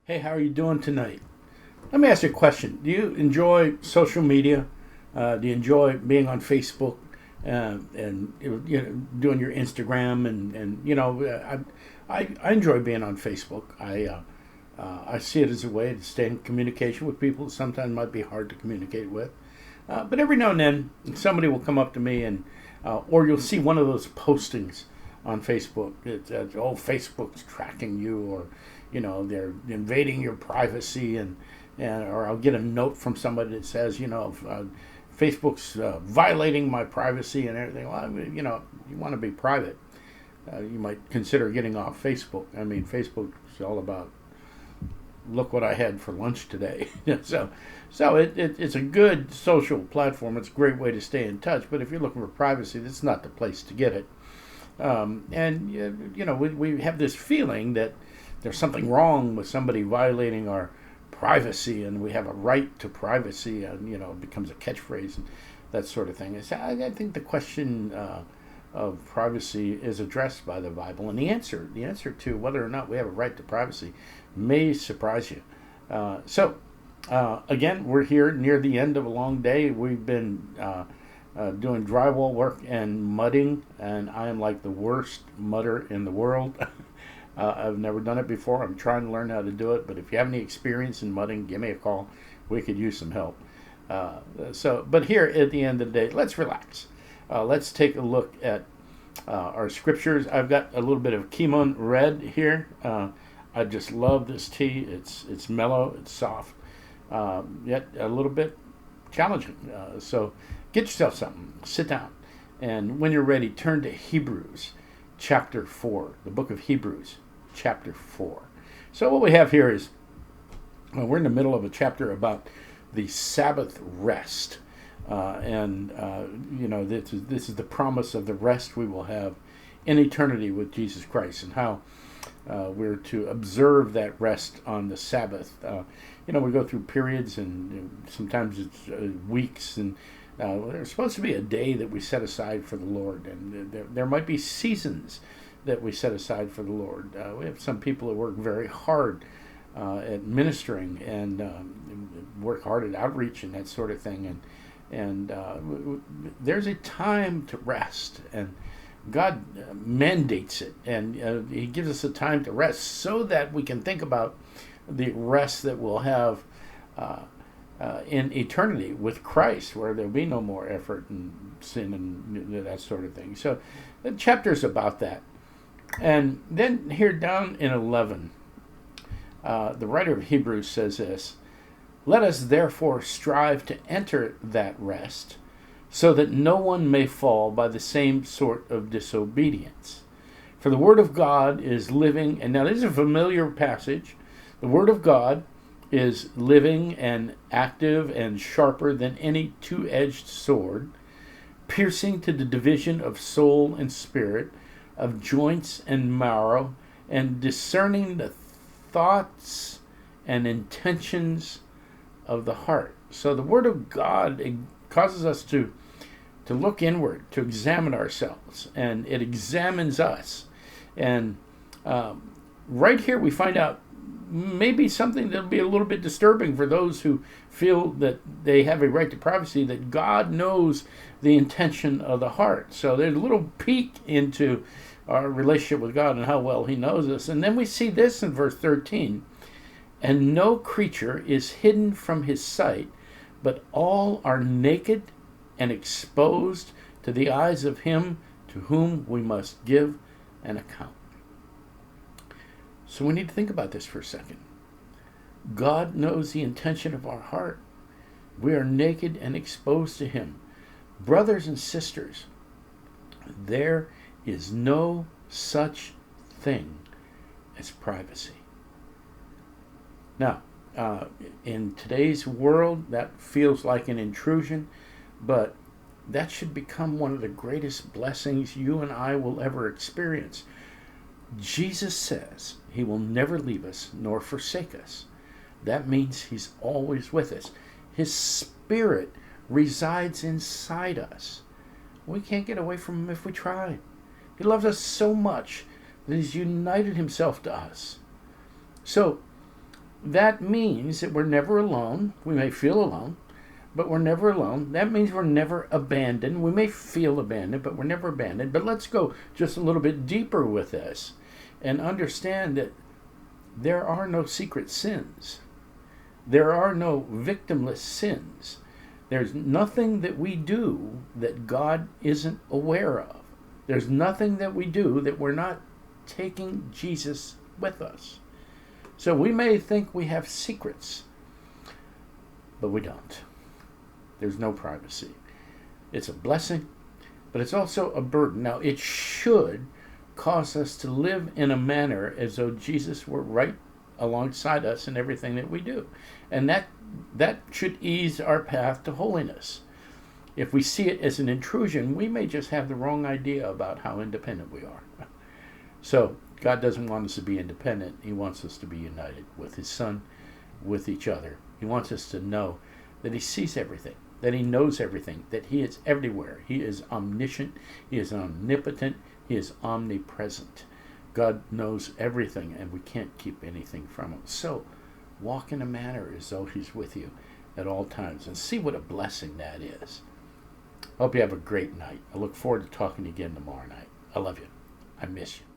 Hey, how are you doing tonight? Let me ask you a question. Do you enjoy social media? Do you enjoy being on Facebook and doing your Instagram I enjoy being on Facebook. I see it as a way to stay in communication with people who sometimes might be hard to communicate with. But every now and then, somebody will come up to me or you'll see one of those postings on Facebook. Facebook's tracking you, or they're invading your privacy, or I'll get a note from somebody that says, Facebook's violating my privacy and everything. Well, you want to be private. You might consider getting off Facebook. I mean, Facebook is all about look what I had for lunch today. It's a good social platform. It's a great way to stay in touch. But if you're looking for privacy, that's not the place to get it. We have this feeling that there's something wrong with somebody violating our privacy, and we have a right to privacy, and it becomes a catchphrase and that sort of thing. I think the question of privacy is addressed by the Bible, and the answer to whether or not we have a right to privacy may surprise you. Again, we're here near the end of a long day. We've been doing drywall work and mudding, and I am like the worst mudder in the world. I've never done it before. I'm trying to learn how to do it, but if you have any experience in mudding, give me a call. We could use some help. But here at the end of the day, let's relax. Let's take a look at our scriptures. I've got a little bit of Kimon Red here. I just love this tea. It's mellow, it's soft, yet a little bit challenging. So get yourself something, sit down, and when you're ready, turn to Hebrews chapter 4, the book of Hebrews chapter 4. So what we have here is, we're in the middle of a chapter about the Sabbath rest. This is the promise of the rest we will have in eternity with Jesus Christ, and how we're to observe that rest on the Sabbath. We go through periods, and sometimes it's weeks, and there's supposed to be a day that we set aside for the Lord, and there might be seasons that we set aside for the Lord. We have some people that work very hard at ministering and work hard at outreach and that sort of thing, and there's a time to rest, and God mandates it, and He gives us a time to rest so that we can think about the rest that we'll have in eternity with Christ, where there'll be no more effort and sin and that sort of thing. So the chapter's about that. And then here down in 11, the writer of Hebrews says this: "Let us therefore strive to enter that rest, so that no one may fall by the same sort of disobedience. For the word of God is living," and now this is a familiar passage. The word of God is living and active and sharper than any two-edged sword, piercing to the division of soul and spirit, of joints and marrow, and discerning the thoughts and intentions of the heart. So the Word of God, it causes us to look inward, to examine ourselves, and it examines us. And right here we find out maybe something that'll be a little bit disturbing for those who feel that they have a right to privacy, that God knows the intention of the heart. So there's a little peek into our relationship with God and how well He knows us. And then we see this in verse 13: "And no creature is hidden from His sight, but all are naked and exposed to the eyes of Him to whom we must give an account." So we need to think about this for a second. God knows the intention of our heart. We are naked and exposed to Him. Brothers and sisters, there is no such thing as privacy. Now, in today's world, that feels like an intrusion, but that should become one of the greatest blessings you and I will ever experience. Jesus says He will never leave us nor forsake us. That means He's always with us. His Spirit resides inside us. We can't get away from Him if we try. He loves us so much that He's united Himself to us. So that means that we're never alone. We may feel alone, but we're never alone. That means we're never abandoned. We may feel abandoned, but we're never abandoned. But let's go just a little bit deeper with this and understand that there are no secret sins. There are no victimless sins. There's nothing that we do that God isn't aware of. There's nothing that we do that we're not taking Jesus with us. So we may think we have secrets, but we don't. There's no privacy. It's a blessing, but it's also a burden. Now, it should cause us to live in a manner as though Jesus were right alongside us in everything that we do. And that should ease our path to holiness. If we see it as an intrusion, we may just have the wrong idea about how independent we are. So God doesn't want us to be independent. He wants us to be united with his Son, with each other. He wants us to know that he sees everything, that he knows everything, that he is everywhere. He is omniscient, he is omnipotent, he is omnipresent. God knows everything, and we can't keep anything from him. So walk in a manner as though he's with you at all times, and see what a blessing that is. I hope you have a great night. I look forward to talking to you again tomorrow night. I love you. I miss you.